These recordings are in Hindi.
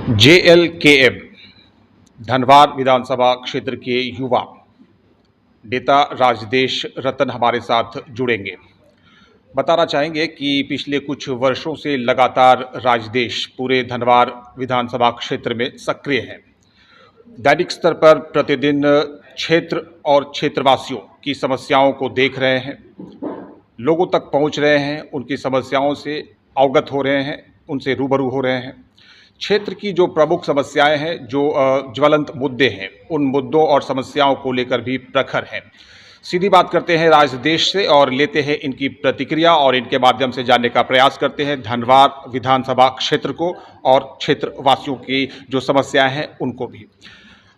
JLKM धनबाद विधानसभा क्षेत्र के युवा नेता राजदेश रतन हमारे साथ जुड़ेंगे। बताना चाहेंगे कि पिछले कुछ वर्षों से लगातार राजदेश पूरे धनबाद विधानसभा क्षेत्र में सक्रिय है। दैनिक स्तर पर प्रतिदिन क्षेत्र और क्षेत्रवासियों की समस्याओं को देख रहे हैं, लोगों तक पहुंच रहे हैं, उनकी समस्याओं से अवगत हो रहे हैं, उनसे रूबरू हो रहे हैं। क्षेत्र की जो प्रमुख समस्याएं हैं, जो ज्वलंत मुद्दे हैं, उन मुद्दों और समस्याओं को लेकर भी प्रखर हैं। सीधी बात करते हैं राजदेश से और लेते हैं इनकी प्रतिक्रिया और इनके माध्यम से जानने का प्रयास करते हैं धनबाद विधानसभा क्षेत्र को और क्षेत्रवासियों की जो समस्याएं हैं उनको भी।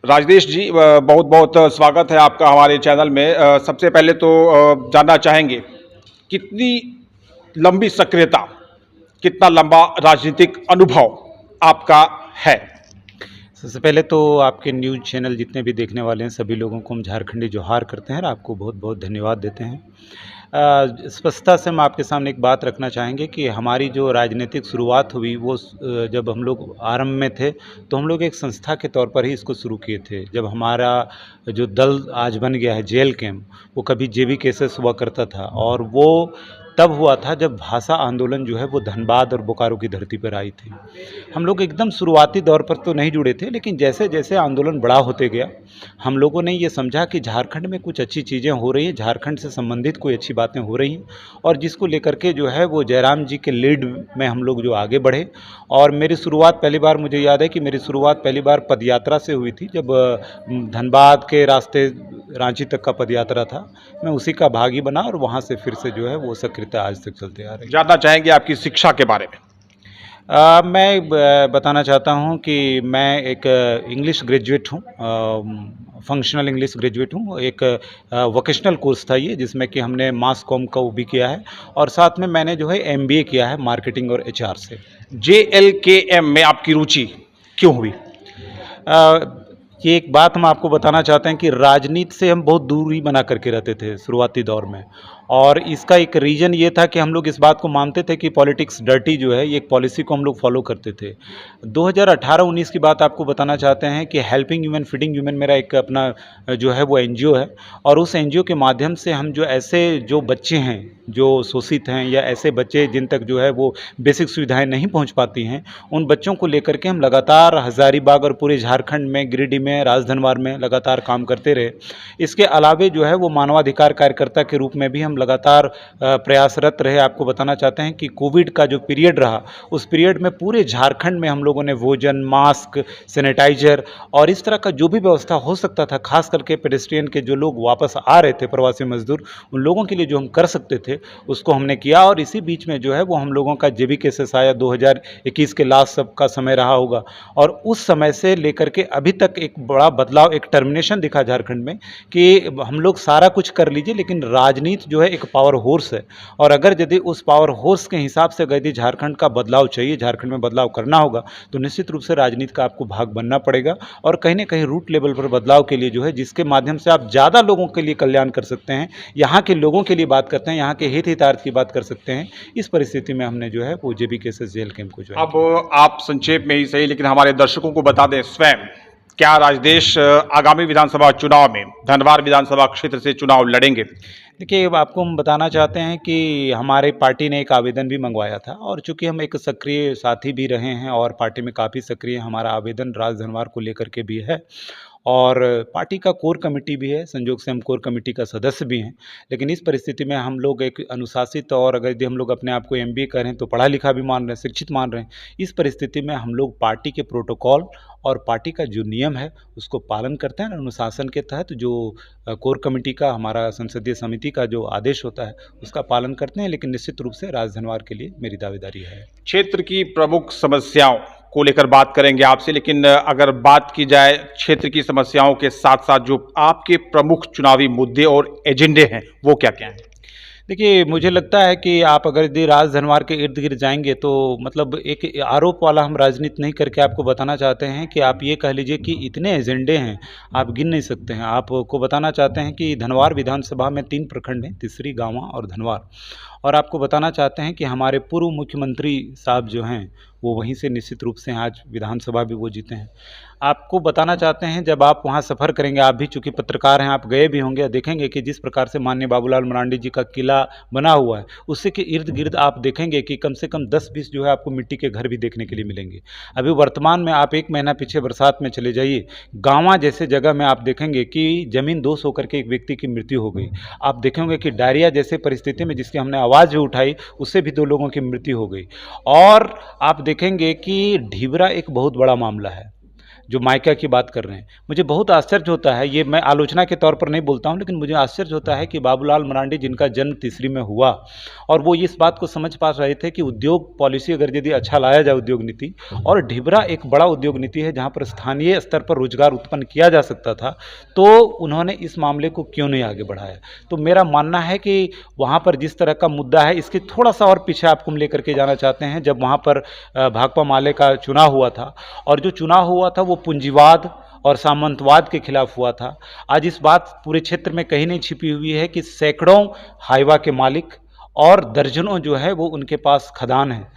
राजदेश जी, बहुत बहुत स्वागत है आपका हमारे चैनल में। सबसे पहले तो जानना चाहेंगे कितनी लंबी सक्रियता, कितना लंबा राजनीतिक अनुभव आपका है? सबसे पहले तो आपके न्यूज़ चैनल जितने भी देखने वाले हैं सभी लोगों को हम झारखंडी जोहार करते हैं और आपको बहुत बहुत धन्यवाद देते हैं। स्पष्टता से हम आपके सामने एक बात रखना चाहेंगे कि हमारी जो राजनीतिक शुरुआत हुई वो जब हम लोग आरंभ में थे तो हम लोग एक संस्था के तौर पर ही इसको शुरू किए थे। जब हमारा जो दल आज बन गया है JLKM, वो कभी JB केसेस हुआ करता था और वो तब हुआ था जब भाषा आंदोलन जो है वो धनबाद और बोकारो की धरती पर आई थी। हम लोग एकदम शुरुआती दौर पर तो नहीं जुड़े थे, लेकिन जैसे जैसे आंदोलन बड़ा होते गया हम लोगों ने ये समझा कि झारखंड में कुछ अच्छी चीज़ें हो रही हैं, झारखंड से संबंधित कोई अच्छी बातें हो रही हैं और जिसको लेकर के जो है वो जयराम जी के लीड में हम लोग जो आगे बढ़े। और मेरी शुरुआत पहली बार, मुझे याद है कि मेरी शुरुआत पहली बार पदयात्रा से हुई थी। जब धनबाद के रास्ते रांची तक का पदयात्रा था, मैं उसी का भागी बना और वहाँ से फिर से जो है वो सक्रियता आज तक चलते आ रही है। जानना चाहेंगे आपकी शिक्षा के बारे में? मैं बताना चाहता हूँ कि मैं एक इंग्लिश ग्रेजुएट हूँ, फंक्शनल इंग्लिश ग्रेजुएट हूँ। एक वोकेशनल कोर्स था ये, जिसमें कि हमने मास कॉम का वो भी किया है और साथ में मैंने जो है MBA किया है मार्केटिंग और HR से। JLKM में आपकी रुचि क्यों हुई? ये एक बात हम आपको बताना चाहते हैं कि राजनीति से हम बहुत दूरी बना करके रहते थे शुरुआती दौर में, और इसका एक रीज़न ये था कि हम लोग इस बात को मानते थे कि पॉलिटिक्स डर्टी जो है, ये एक पॉलिसी को हम लोग फॉलो करते थे। 2018-19 की बात आपको बताना चाहते हैं कि हेल्पिंग ह्यूमन फीडिंग ह्यूमन मेरा एक अपना जो है वो NGO है, और उस NGO के माध्यम से हम जो ऐसे जो बच्चे हैं जो शोषित हैं या ऐसे बच्चे जिन तक जो है वो बेसिक सुविधाएं नहीं पहुंच पाती हैं, उन बच्चों को लेकर के हम लगातार हज़ारीबाग और पूरे झारखंड में, गिरिडीह में, राजधनवार में लगातार काम करते रहे। इसके अलावे जो है वो मानवाधिकार कार्यकर्ता के रूप में भी हम लगातार प्रयासरत रहे। आपको बताना चाहते हैं कि कोविड का जो पीरियड रहा, उस पीरियड में पूरे झारखंड में हम लोगों ने भोजन, मास्क, सैनिटाइजर और इस तरह का जो भी व्यवस्था हो सकता था, खास करके पेडेस्ट्रियन के जो लोग वापस आ रहे थे, प्रवासी मजदूर, उन लोगों के लिए जो हम कर सकते थे उसको हमने किया। और इसी बीच में जो है वो हम लोगों का JB केसेस आया, 2021 के लास्ट सब का समय रहा होगा, और उस समय से लेकर के अभी तक एक बड़ा बदलाव, एक टर्मिनेशन दिखा झारखंड में कि हम लोग सारा कुछ कर लीजिए लेकिन राजनीति जो है एक पावर होर्स है, और अगर यदि उस पावर होर्स के हिसाब से यदि झारखंड का बदलाव चाहिए, झारखंड में बदलाव करना होगा, तो निश्चित रूप से राजनीति का आपको भाग बनना पड़ेगा और कहीं ना कहीं रूट लेवल पर बदलाव के लिए जो है, जिसके माध्यम से आप ज़्यादा लोगों के लिए कल्याण कर सकते हैं, यहाँ के लोगों के लिए बात करते हैं, यहाँ के हितार्थ की बात कर सकते हैं। इस परिस्थिति में हमने जो है वो JB केसेस JLKM को जो है। अब आप संक्षेप में ही सही, लेकिन हमारे दर्शकों को बता दें स्वयं, क्या राजदेश आगामी विधानसभा चुनाव में धनबाद विधानसभा क्षेत्र से चुनाव लड़ेंगे? देखिए, आपको हम बताना चाहते हैं कि हमारे पार्टी ने एक आवेदन भी मंगवाया था, और चूंकि हम एक सक्रिय साथी भी रहे हैं और पार्टी में काफ़ी सक्रिय हमारा आवेदन राजधनवार को लेकर के भी है, और पार्टी का कोर कमेटी भी है, संयोग से हम कोर कमेटी का सदस्य भी हैं। लेकिन इस परिस्थिति में हम लोग एक अनुशासित, और अगर यदि हम लोग अपने आप को MBA करें तो पढ़ा लिखा भी मान रहे हैं, शिक्षित मान रहे हैं, इस परिस्थिति में हम लोग पार्टी के प्रोटोकॉल और पार्टी का जो नियम है उसको पालन करते हैं। अनुशासन के तहत जो कोर कमेटी का, हमारा संसदीय समिति का जो आदेश होता है उसका पालन करते हैं। लेकिन निश्चित रूप से राजधनवार के लिए मेरी दावेदारी है। क्षेत्र की प्रमुख समस्याओं को लेकर बात करेंगे आपसे, लेकिन अगर बात की जाए क्षेत्र की समस्याओं के साथ साथ जो आपके प्रमुख चुनावी मुद्दे और एजेंडे हैं वो क्या क्या हैं? देखिए, मुझे लगता है कि आप अगर यदि राजधनवार के इर्द गिर्द जाएंगे तो मतलब एक आरोप वाला हम राजनीति नहीं करके आपको बताना चाहते हैं कि आप ये कह लीजिए कि इतने एजेंडे हैं, आप गिन नहीं सकते हैं। आपको बताना चाहते हैं कि धनवार विधानसभा में 3 प्रखंड हैं, तिसरी, गाँवा और धनवार, और आपको बताना चाहते हैं कि हमारे पूर्व मुख्यमंत्री साहब जो हैं वो वहीं से निश्चित रूप से आज विधानसभा भी वो जीते हैं। आपको बताना चाहते हैं, जब आप वहाँ सफ़र करेंगे, आप भी चूँकि पत्रकार हैं, आप गए भी होंगे, देखेंगे कि जिस प्रकार से माननीय बाबूलाल मरांडी जी का किला बना हुआ है, उससे के इर्द-गिर्द आप देखेंगे कि कम से कम 10-20 जो है आपको मिट्टी के घर भी देखने के लिए मिलेंगे। अभी वर्तमान में आप 1 महीना पीछे बरसात में चले जाइए, गाँवा जैसे जगह में आप देखेंगे कि ज़मीन दोष होकर के एक व्यक्ति की मृत्यु हो गई। आप देखेंगे कि डायरिया जैसे परिस्थिति में जिसकी हमने आवाज़ भी उठाई, उससे भी 2 लोगों की मृत्यु हो गई। और आप देखेंगे कि ढिबरा एक बहुत बड़ा मामला है, जो मायका की बात कर रहे हैं। मुझे बहुत आश्चर्य होता है, ये मैं आलोचना के तौर पर नहीं बोलता हूँ, लेकिन मुझे आश्चर्य होता है कि बाबूलाल मरांडी जिनका जन्म तीसरी में हुआ और वो इस बात को समझ पा रहे थे कि उद्योग पॉलिसी अगर यदि अच्छा लाया जाए, उद्योग नीति, और ढिबरा एक बड़ा उद्योग नीति है जहाँ पर स्थानीय स्तर पर रोजगार उत्पन्न किया जा सकता था, तो उन्होंने इस मामले को क्यों नहीं आगे बढ़ाया। तो मेरा मानना है कि वहाँ पर जिस तरह का मुद्दा है, इसके थोड़ा सा और पीछे आपको हम लेकर के जाना चाहते हैं। जब वहाँ पर भाकपा माले का चुनाव हुआ था, और जो चुनाव हुआ था वो पूंजीवाद और सामंतवाद के खिलाफ हुआ था। आज इस बात पूरे क्षेत्र में कहीं नहीं छिपी हुई है कि सैकड़ों हाईवा के मालिक और दर्जनों जो है वो उनके पास खदान है,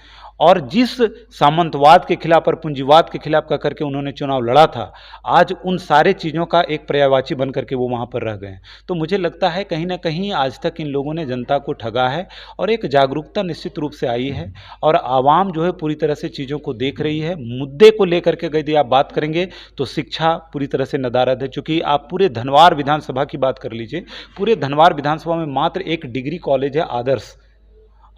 और जिस सामंतवाद के खिलाफ और पूंजीवाद के खिलाफ का करके उन्होंने चुनाव लड़ा था, आज उन सारे चीज़ों का एक पर्यायवाची बन करके वो वहाँ पर रह गए हैं। तो मुझे लगता है कहीं ना कहीं आज तक इन लोगों ने जनता को ठगा है, और एक जागरूकता निश्चित रूप से आई है, और आवाम जो है पूरी तरह से चीज़ों को देख रही है। मुद्दे को लेकर के यदि आप बात करेंगे तो शिक्षा पूरी तरह से नदारद है। चूँकि आप पूरे धनवार विधानसभा की बात कर लीजिए, पूरे धनवार विधानसभा में मात्र एक डिग्री कॉलेज है,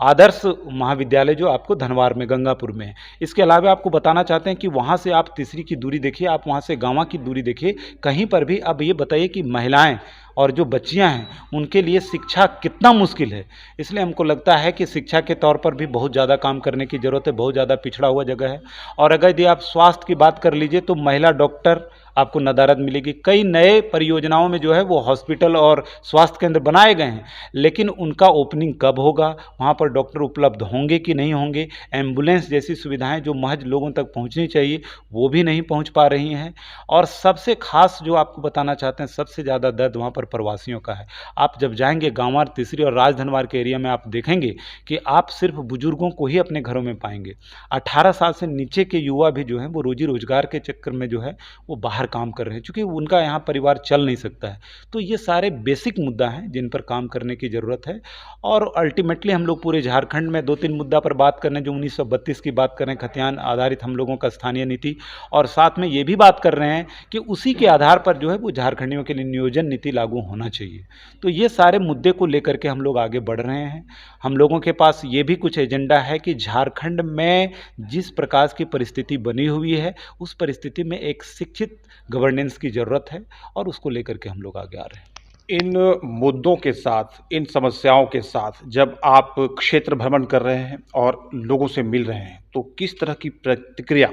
आदर्श महाविद्यालय, जो आपको धनवार में गंगापुर में है। इसके अलावा आपको बताना चाहते हैं कि वहाँ से आप तीसरी की दूरी देखिए, आप वहाँ से गाँव की दूरी देखिए, कहीं पर भी अब ये बताइए कि महिलाएं और जो बच्चियां हैं उनके लिए शिक्षा कितना मुश्किल है। इसलिए हमको लगता है कि शिक्षा के तौर पर भी बहुत ज़्यादा काम करने की ज़रूरत है, बहुत ज़्यादा पिछड़ा हुआ जगह है। और अगर यदि आप स्वास्थ्य की बात कर लीजिए तो महिला डॉक्टर आपको नदारद मिलेगी। कई नए परियोजनाओं में जो है वो हॉस्पिटल और स्वास्थ्य केंद्र बनाए गए हैं, लेकिन उनका ओपनिंग कब होगा, वहाँ पर डॉक्टर उपलब्ध होंगे कि नहीं होंगे, एम्बुलेंस जैसी सुविधाएं जो महज लोगों तक पहुँचनी चाहिए वो भी नहीं पहुँच पा रही हैं। और सबसे खास जो आपको बताना चाहते हैं, सबसे ज़्यादा दर्द वहाँ पर प्रवासियों का है। आप जब जाएंगे गांवार, तीसरी और राजधनवार के एरिया में, आप देखेंगे कि आप सिर्फ बुजुर्गों को ही अपने घरों में पाएंगे। 18 साल से नीचे के युवा भी जो हैं वो रोजी रोजगार के चक्कर में जो है वो बाहर काम कर रहे हैं, क्योंकि उनका यहाँ परिवार चल नहीं सकता है। तो ये सारे बेसिक मुद्दा हैं जिन पर काम करने की ज़रूरत है। और अल्टीमेटली हम लोग पूरे झारखंड में 2-3 मुद्दा पर बात कर रहे हैं, जो 1932 की बात कर रहे हैं, खतियान आधारित हम लोगों का स्थानीय नीति, और साथ में ये भी बात कर रहे हैं कि उसी के आधार पर जो है वो झारखंडियों के लिए नियोजन नीति लागू होना चाहिए। तो ये सारे मुद्दे को लेकर के हम लोग आगे बढ़ रहे हैं। हम लोगों के पास ये भी कुछ एजेंडा है कि झारखंड में जिस प्रकार की परिस्थिति बनी हुई है, उस परिस्थिति में एक शिक्षित गवर्नेंस की ज़रूरत है, और उसको लेकर के हम लोग आगे आ रहे हैं। इन मुद्दों के साथ, इन समस्याओं के साथ जब आप क्षेत्र भ्रमण कर रहे हैं और लोगों से मिल रहे हैं, तो किस तरह की प्रतिक्रिया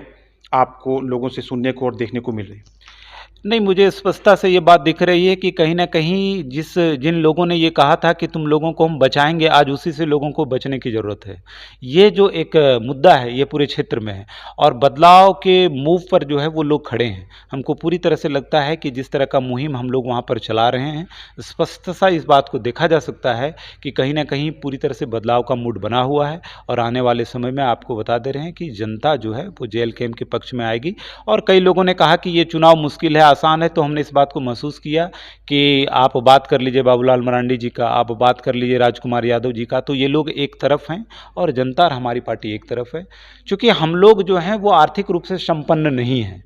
आपको लोगों से सुनने को और देखने को मिल रही है? नहीं, मुझे स्पष्टता से ये बात दिख रही है कि कहीं न कहीं जिन लोगों ने ये कहा था कि तुम लोगों को हम बचाएँगे, आज उसी से लोगों को बचने की ज़रूरत है। ये जो एक मुद्दा है, ये पूरे क्षेत्र में है, और बदलाव के मूव पर जो है वो लोग खड़े हैं। हमको पूरी तरह से लगता है कि जिस तरह का मुहिम हम लोग वहाँ पर चला रहे हैं, स्पष्टता इस बात को देखा जा सकता है कि कहीं न कहीं पूरी तरह से बदलाव का मूड बना हुआ है, और आने वाले समय में आपको बता दे रहे हैं कि जनता जो है वो JLKM के पक्ष में आएगी। और कई लोगों ने कहा कि ये चुनाव मुश्किल है, आसान है, तो हमने इस बात को महसूस किया कि आप बात कर लीजिए बाबूलाल मरांडी जी का, आप बात कर लीजिए राजकुमार यादव जी का, तो ये लोग एक तरफ हैं और जनता और हमारी पार्टी एक तरफ है। चूँकि हम लोग जो हैं वो आर्थिक रूप से संपन्न नहीं हैं,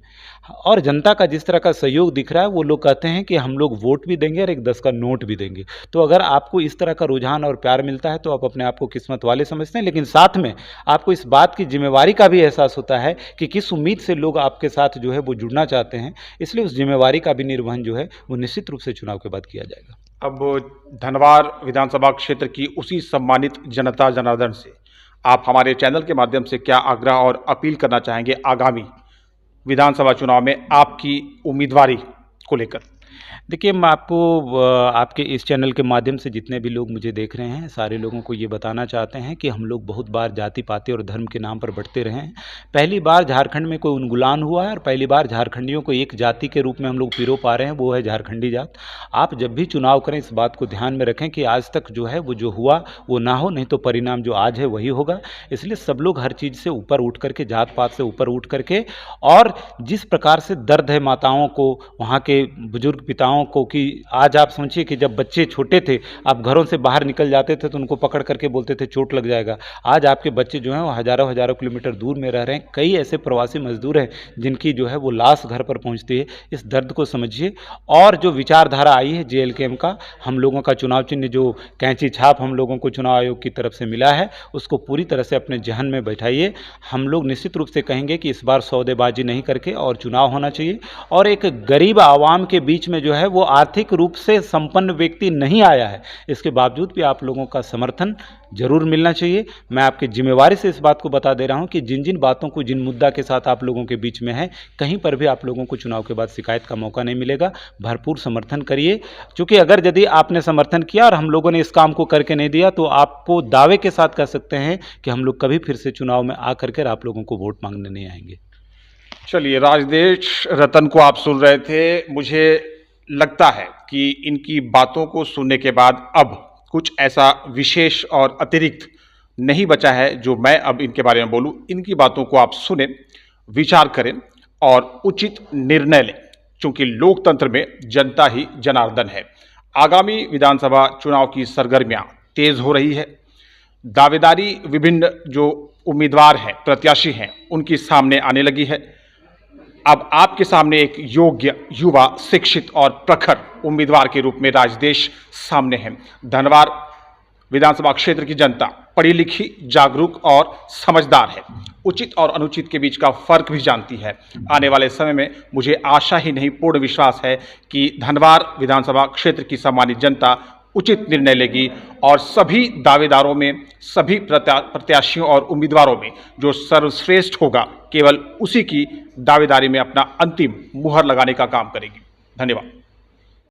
और जनता का जिस तरह का सहयोग दिख रहा है, वो लोग कहते हैं कि हम लोग वोट भी देंगे और एक 10 का नोट भी देंगे। तो अगर आपको इस तरह का रुझान और प्यार मिलता है तो आप अपने आप को किस्मत वाले समझते हैं, लेकिन साथ में आपको इस बात की जिम्मेवारी का भी एहसास होता है कि किस उम्मीद से लोग आपके साथ जो है वो जुड़ना चाहते हैं। इसलिए उस जिम्मेवारी का भी निर्वहन जो है वो निश्चित रूप से चुनाव के बाद किया जाएगा। अब धनवार विधानसभा क्षेत्र की उसी सम्मानित जनता जनार्दन से आप हमारे चैनल के माध्यम से क्या आग्रह और अपील करना चाहेंगे आगामी विधानसभा चुनाव में आपकी उम्मीदवारी को लेकर? देखिए, मैं आपको आपके इस चैनल के माध्यम से जितने भी लोग मुझे देख रहे हैं, सारे लोगों को ये बताना चाहते हैं कि हम लोग बहुत बार जाति-पाति और धर्म के नाम पर बँटते रहे हैं। पहली बार झारखंड में कोई उन्मूलन हुआ है और पहली बार झारखंडियों को एक जाति के रूप में हम लोग पिरो पा रहे हैं, वो है झारखंडी जात। आप जब भी चुनाव करें, इस बात को ध्यान में रखें कि आज तक जो है, वो जो हुआ, वो ना हो, नहीं तो परिणाम जो आज है, वही होगा। इसलिए सब लोग हर चीज़ से ऊपर उठ करके, जात-पात से ऊपर उठ करके और जिस प्रकार से दर्द है माताओं को, वहाँ के बुजुर्ग पिताओं को कि आज आप सोचिए कि जब बच्चे छोटे थे, आप घरों से बाहर निकल जाते थे तो उनको पकड़ करके बोलते थे चोट लग जाएगा। आज आपके बच्चे जो हैं वो हज़ारों-हज़ारों किलोमीटर दूर में रह रहे हैं। कई ऐसे प्रवासी मज़दूर हैं जिनकी जो है वो लाश घर पर पहुँचती है। इस दर्द को समझिए और जो विचारधारा आई है जेएलकेएम का, हम लोगों का चुनाव चिन्ह जो कैंची छाप हम लोगों को चुनाव आयोग की तरफ से मिला है, उसको पूरी तरह से अपने ज़हन में बैठाइए। हम लोग निश्चित रूप से कहेंगे कि इस बार सौदेबाजी नहीं करके और चुनाव होना चाहिए और एक गरीब आवाम के बीच में जो है वो आर्थिक रूप से संपन्न व्यक्ति नहीं आया है, इसके बावजूद भी आप लोगों का समर्थन जरूर मिलना चाहिए। मैं आपकी जिम्मेवारी से इस बात को बता दे रहा हूं कि जिन जिन बातों को, जिन मुद्दा के साथ आप लोगों के बीच में है, कहीं पर भी आप लोगों को चुनाव के बाद शिकायत का मौका नहीं मिलेगा। भरपूर समर्थन करिए, क्योंकि अगर यदि आपने समर्थन किया और हम लोगों ने इस काम को करके नहीं दिया तो आपको दावे के साथ कह सकते हैं कि हम लोग कभी फिर से चुनाव में आकर के आप लोगों को वोट मांगने नहीं आएंगे। चलिए, राजदेश रतन को आप सुन रहे थे। मुझे लगता है कि इनकी बातों को सुनने के बाद अब कुछ ऐसा विशेष और अतिरिक्त नहीं बचा है जो मैं अब इनके बारे में बोलूं। इनकी बातों को आप सुने, विचार करें और उचित निर्णय लें, क्योंकि लोकतंत्र में जनता ही जनार्दन है। आगामी विधानसभा चुनाव की सरगर्मियां तेज हो रही है। दावेदारी विभिन्न जो उम्मीदवार हैं, प्रत्याशी हैं, उनकी सामने आने लगी है। अब आपके सामने एक योग्य, युवा, शिक्षित और प्रखर उम्मीदवार के रूप में राजदेश सामने है। धनवार विधानसभा क्षेत्र की जनता पढ़ी लिखी, जागरूक और समझदार है। उचित और अनुचित के बीच का फर्क भी जानती है। आने वाले समय में मुझे आशा ही नहीं, पूर्ण विश्वास है कि धनवार विधानसभा क्षेत्र की सम्मानित जनता उचित निर्णय लेगी और सभी दावेदारों में, सभी प्रत्याशियों और उम्मीदवारों में जो सर्वश्रेष्ठ होगा, केवल उसी की दावेदारी में अपना अंतिम मुहर लगाने का काम करेगी। धन्यवाद।